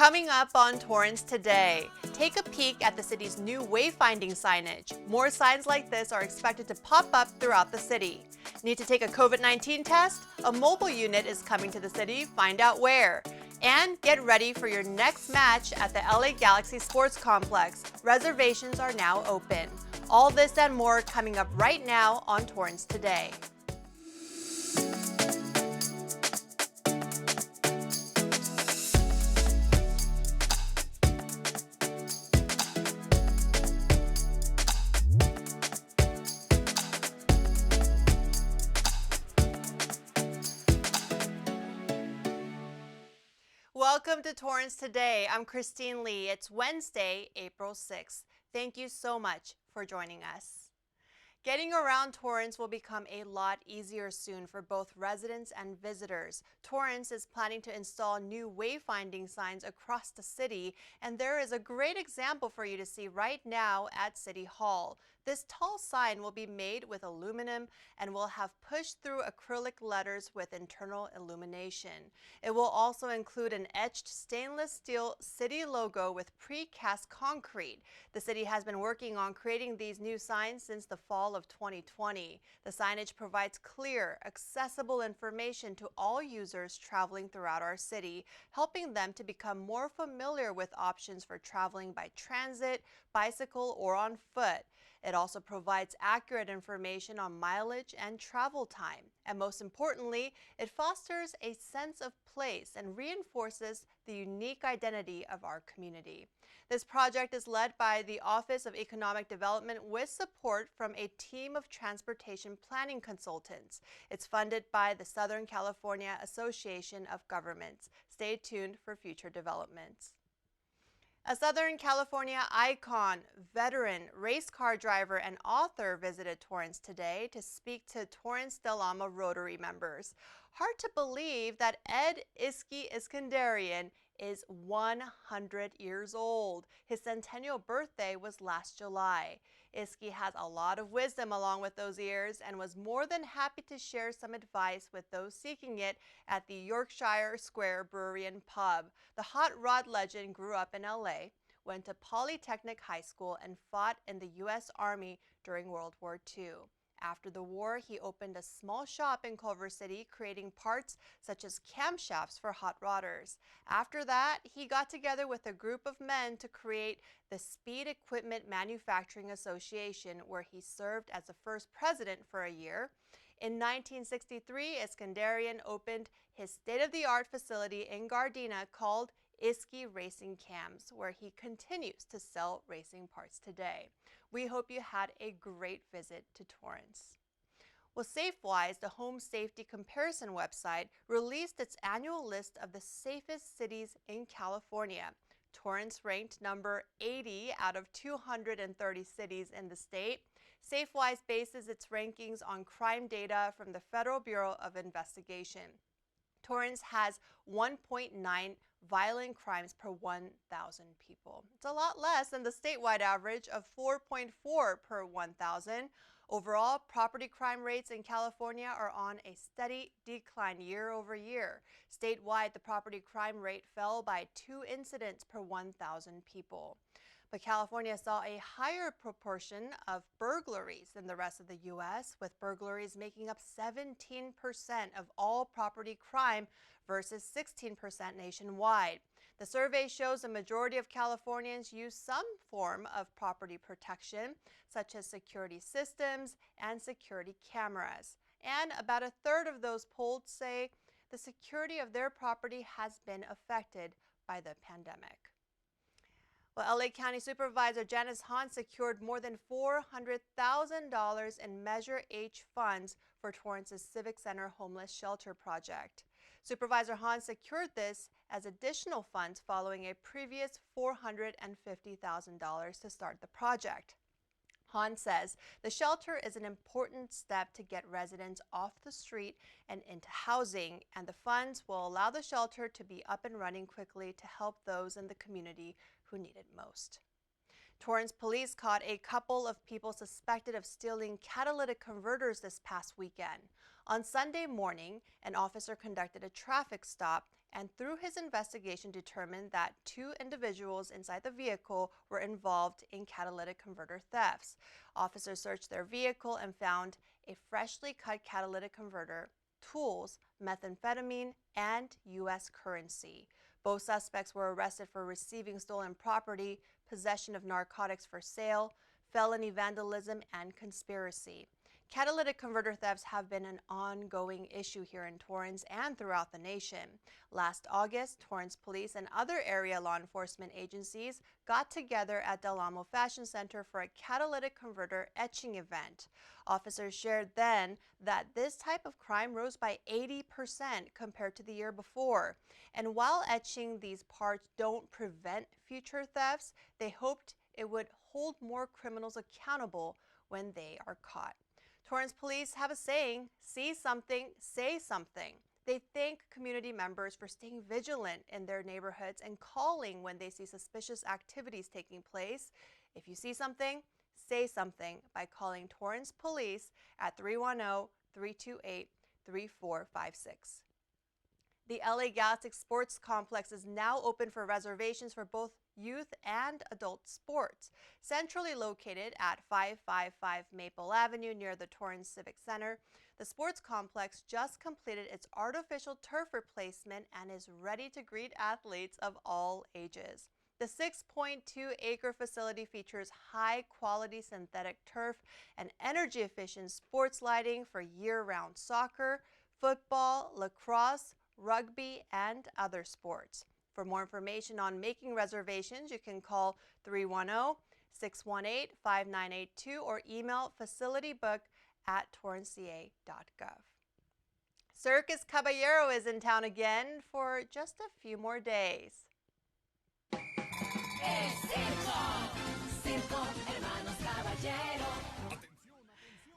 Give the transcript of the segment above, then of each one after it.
Coming up on Torrance Today, take a peek at the city's new wayfinding signage. More signs like this are expected to pop up throughout the city. Need to take a COVID-19 test? A mobile unit is coming to the city, find out where. And get ready for your next match at the LA Galaxy Sports Complex. Reservations are now open. All this and more coming up right now on Torrance Today. Welcome to Torrance Today. I'm Christine Lee. It's Wednesday, April 6th. Thank you so much for joining us. Getting around Torrance will become a lot easier soon for both residents and visitors. Torrance is planning to install new wayfinding signs across the city, and there is a great example for you to see right now at City Hall. This tall sign will be made with aluminum and will have push-through acrylic letters with internal illumination. It will also include an etched stainless steel city logo with precast concrete. The city has been working on creating these new signs since the fall of 2020. The signage provides clear, accessible information to all users traveling throughout our city, helping them to become more familiar with options for traveling by transit, bicycle, or on foot. It also provides accurate information on mileage and travel time. And most importantly, it fosters a sense of place and reinforces the unique identity of our community. This project is led by the Office of Economic Development with support from a team of transportation planning consultants. It's funded by the Southern California Association of Governments. Stay tuned for future developments. A Southern California icon, veteran, race car driver, and author visited Torrance today to speak to Torrance Del Amo Rotary members. Hard to believe that Ed Iskenderian is 100 years old. His centennial birthday was last July. Iski has a lot of wisdom along with those years and was more than happy to share some advice with those seeking it at the Yorkshire Square Brewery and Pub. The hot rod legend grew up in LA, went to Polytechnic High School, and fought in the U.S. Army during World War II. After the war, he opened a small shop in Culver City, creating parts such as camshafts for hot rodders. After that, he got together with a group of men to create the Speed Equipment Manufacturing Association, where he served as the first president for a year. In 1963, Iskenderian opened his state-of-the-art facility in Gardena called Iski Racing Cams, where he continues to sell racing parts today. We hope you had a great visit to Torrance. Well, SafeWise, the home safety comparison website, released its annual list of the safest cities in California. Torrance ranked number 80 out of 230 cities in the state. SafeWise bases its rankings on crime data from the Federal Bureau of Investigation. Torrance has 1.9 violent crimes per 1,000 people. It's a lot less than the statewide average of 4.4 per 1,000. Overall, property crime rates in California are on a steady decline year over year. Statewide, the property crime rate fell by 2 incidents per 1,000 people. But California saw a higher proportion of burglaries than the rest of the U.S., with burglaries making up 17% of all property crime versus 16% nationwide. The survey shows a majority of Californians use some form of property protection, such as security systems and security cameras. And about a third of those polled say the security of their property has been affected by the pandemic. Well, LA County Supervisor Janice Hahn secured more than $400,000 in Measure H funds for Torrance's Civic Center Homeless Shelter project. Supervisor Hahn secured this as additional funds following a previous $450,000 to start the project. Hahn says the shelter is an important step to get residents off the street and into housing, and the funds will allow the shelter to be up and running quickly to help those in the community who need it most. Torrance police caught a couple of people suspected of stealing catalytic converters this past weekend. On Sunday morning, an officer conducted a traffic stop and through his investigation determined that 2 individuals inside the vehicle were involved in catalytic converter thefts. Officers searched their vehicle and found a freshly cut catalytic converter, tools, methamphetamine, and U.S. currency. Both suspects were arrested for receiving stolen property, possession of narcotics for sale, felony vandalism, and conspiracy. Catalytic converter thefts have been an ongoing issue here in Torrance and throughout the nation. Last August, Torrance Police and other area law enforcement agencies got together at Del Amo Fashion Center for a catalytic converter etching event. Officers shared then that this type of crime rose by 80% compared to the year before. And while etching these parts don't prevent future thefts, they hoped it would hold more criminals accountable when they are caught. Torrance Police have a saying, see something, say something. They thank community members for staying vigilant in their neighborhoods and calling when they see suspicious activities taking place. If you see something, say something by calling Torrance Police at 310-328-3456. The LA Galactic Sports Complex is now open for reservations for both youth and adult sports. Centrally located at 555 Maple Avenue near the Torrance Civic Center, the sports complex just completed its artificial turf replacement and is ready to greet athletes of all ages. The 6.2-acre facility features high-quality synthetic turf and energy-efficient sports lighting for year-round soccer, football, lacrosse, rugby, and other sports. For more information on making reservations, you can call 310-618-5982 or email facilitybook@torranceca.gov. Circus Caballero is in town again for just a few more days.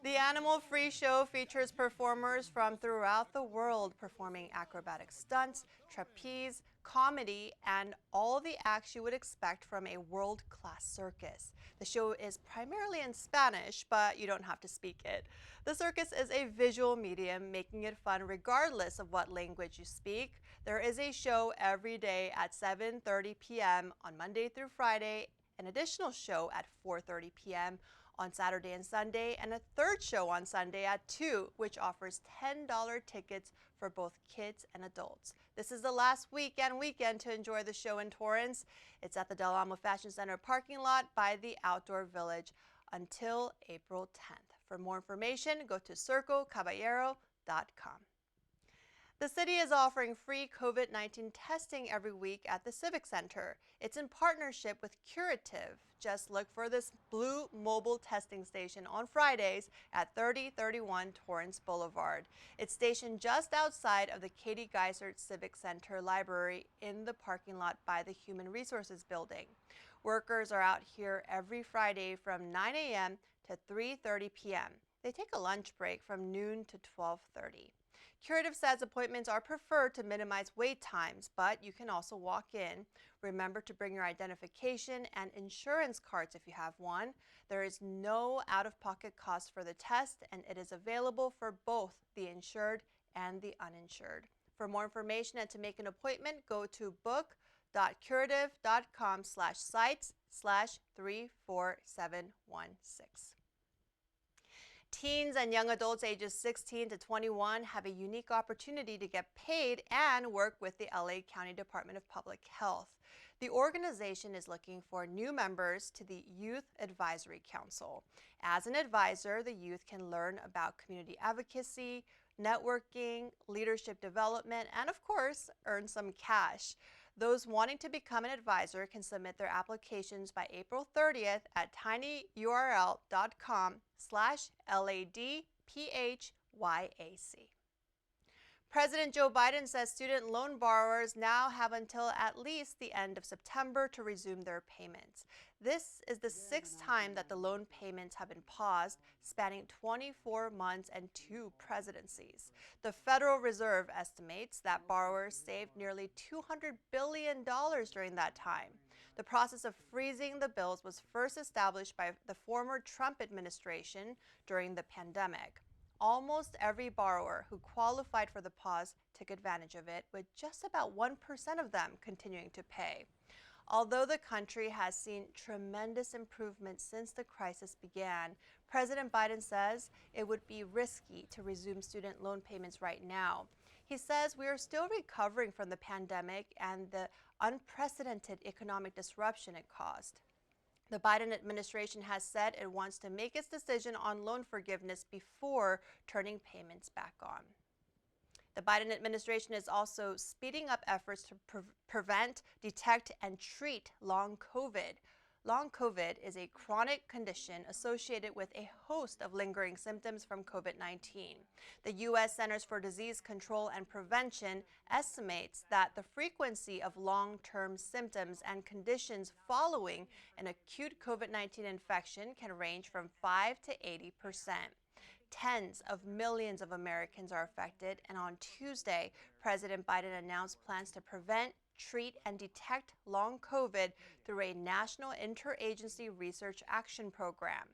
The Animal Free Show features performers from throughout the world performing acrobatic stunts, trapeze, comedy, and all the acts you would expect from a world-class circus. The show is primarily in Spanish, but you don't have to speak it. The circus is a visual medium, making it fun regardless of what language you speak. There is a show every day at 7:30 p.m. on Monday through Friday, an additional show at 4:30 p.m. on Saturday and Sunday, and a third show on Sunday at 2, which offers $10 tickets for both kids and adults. This is the last weekend to enjoy the show in Torrance. It's at the Del Amo Fashion Center parking lot by the Outdoor Village until April 10th. For more information, go to circocaballero.com. The city is offering free COVID-19 testing every week at the Civic Center. It's in partnership with Curative. Just look for this blue mobile testing station on Fridays at 3031 Torrance Boulevard. It's stationed just outside of the Katie Geisert Civic Center Library in the parking lot by the Human Resources Building. Workers are out here every Friday from 9 a.m. to 3:30 p.m. They take a lunch break from noon to 12:30. Curative says appointments are preferred to minimize wait times, but you can also walk in. Remember to bring your identification and insurance cards if you have one. There is no out-of-pocket cost for the test, and it is available for both the insured and the uninsured. For more information and to make an appointment, go to book.curative.com/sites/34716. Teens and young adults ages 16 to 21 have a unique opportunity to get paid and work with the LA County Department of Public Health. The organization is looking for new members to the Youth Advisory Council. As an advisor, the youth can learn about community advocacy, networking, leadership development, and of course, earn some cash. Those wanting to become an advisor can submit their applications by April 30th at tinyurl.com/LADPHYAC. President Joe Biden says student loan borrowers now have until at least the end of September to resume their payments. This is the sixth time that the loan payments have been paused, spanning 24 months and 2 presidencies. The Federal Reserve estimates that borrowers saved nearly $200 billion during that time. The process of freezing the bills was first established by the former Trump administration during the pandemic. Almost every borrower who qualified for the pause took advantage of it, with just about 1% of them continuing to pay. Although the country has seen tremendous improvement since the crisis began, President Biden says it would be risky to resume student loan payments right now. He says we are still recovering from the pandemic and the unprecedented economic disruption it caused. The Biden administration has said it wants to make its decision on loan forgiveness before turning payments back on. The Biden administration is also speeding up efforts to prevent, detect, and treat long COVID. Long COVID is a chronic condition associated with a host of lingering symptoms from COVID-19. The U.S. Centers for Disease Control and Prevention estimates that the frequency of long-term symptoms and conditions following an acute COVID-19 infection can range from 5 to 80%. Tens of millions of Americans are affected, and on Tuesday, President Biden announced plans to prevent, treat, and detect long COVID through a national interagency research action program.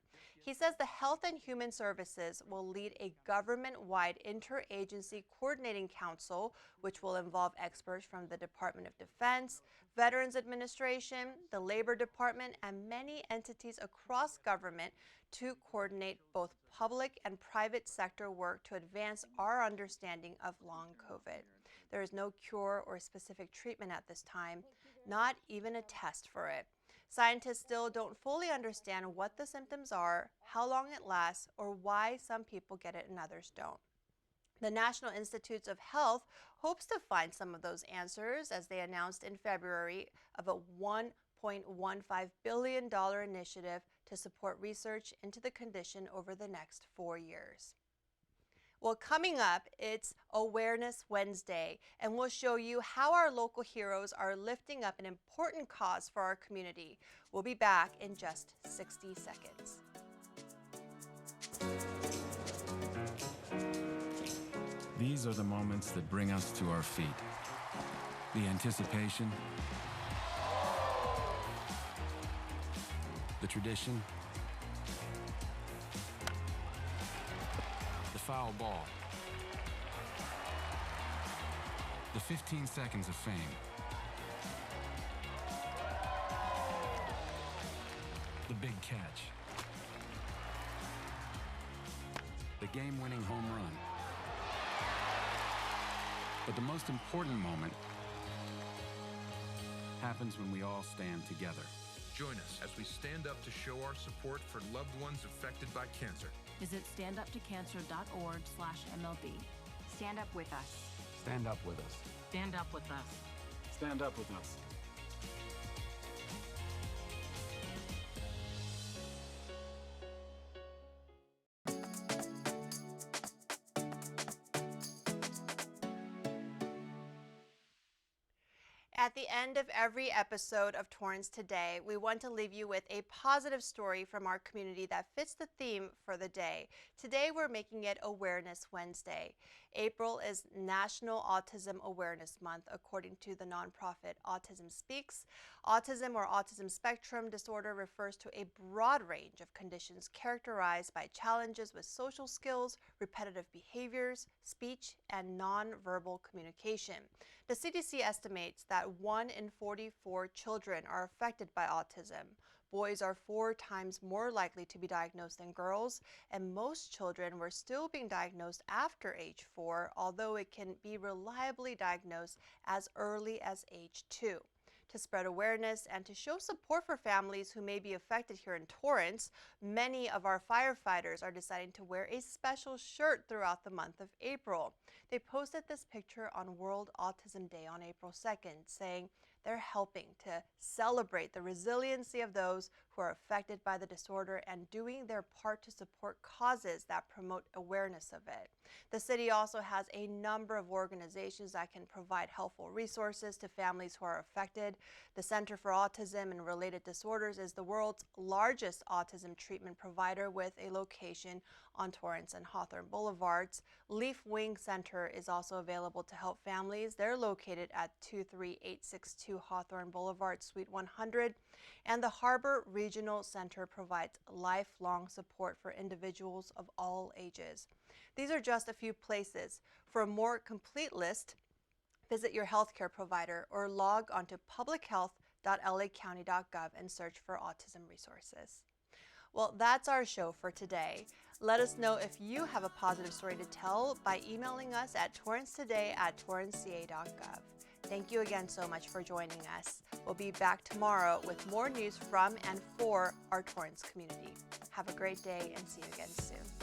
He says the Health and Human Services will lead a government-wide interagency coordinating council, which will involve experts from the Department of Defense, Veterans Administration, the Labor Department, and many entities across government to coordinate both public and private sector work to advance our understanding of long COVID. There is no cure or specific treatment at this time, not even a test for it. Scientists still don't fully understand what the symptoms are, how long it lasts, or why some people get it and others don't. The National Institutes of Health hopes to find some of those answers, as they announced in February of a $1.15 billion initiative to support research into the condition over the next 4 years. Well, coming up, it's Awareness Wednesday, and we'll show you how our local heroes are lifting up an important cause for our community. We'll be back in just 60 seconds. These are the moments that bring us to our feet. The anticipation, the tradition, the foul ball, the 15 seconds of fame, the big catch, the game-winning home run. But the most important moment happens when we all stand together. Join us as we stand up to show our support for loved ones affected by cancer. Visit standuptocancer.org/MLB. Stand up with us. Stand up with us. Stand up with us. Stand up with us. At the end of every episode of Torrance Today, we want to leave you with a positive story from our community that fits the theme for the day. Today, we're making it Awareness Wednesday. April is National Autism Awareness Month, according to the nonprofit Autism Speaks. Autism or autism spectrum disorder refers to a broad range of conditions characterized by challenges with social skills, repetitive behaviors, speech, and nonverbal communication. The CDC estimates that 1 in 44 children are affected by autism. Boys are 4 times more likely to be diagnosed than girls, and most children were still being diagnosed after age 4, although it can be reliably diagnosed as early as age 2. To spread awareness and to show support for families who may be affected here in Torrance, many of our firefighters are deciding to wear a special shirt throughout the month of April. They posted this picture on World Autism Day on April 2nd, saying they're helping to celebrate the resiliency of those who are affected by the disorder and doing their part to support causes that promote awareness of it. The city also has a number of organizations that can provide helpful resources to families who are affected. The Center for Autism and Related Disorders is the world's largest autism treatment provider with a location on Torrance and Hawthorne Boulevards. Leaf Wing Center is also available to help families. They're located at 23862 Hawthorne Boulevard, Suite 100. And the Harbor Regional Center provides lifelong support for individuals of all ages. These are just a few places. For a more complete list, visit your healthcare provider or log onto publichealth.lacounty.gov and search for autism resources. Well, that's our show for today. Let us know if you have a positive story to tell by emailing us at torrancetoday@torranceca.gov. Thank you again so much for joining us. We'll be back tomorrow with more news from and for our Torrance community. Have a great day and see you again soon.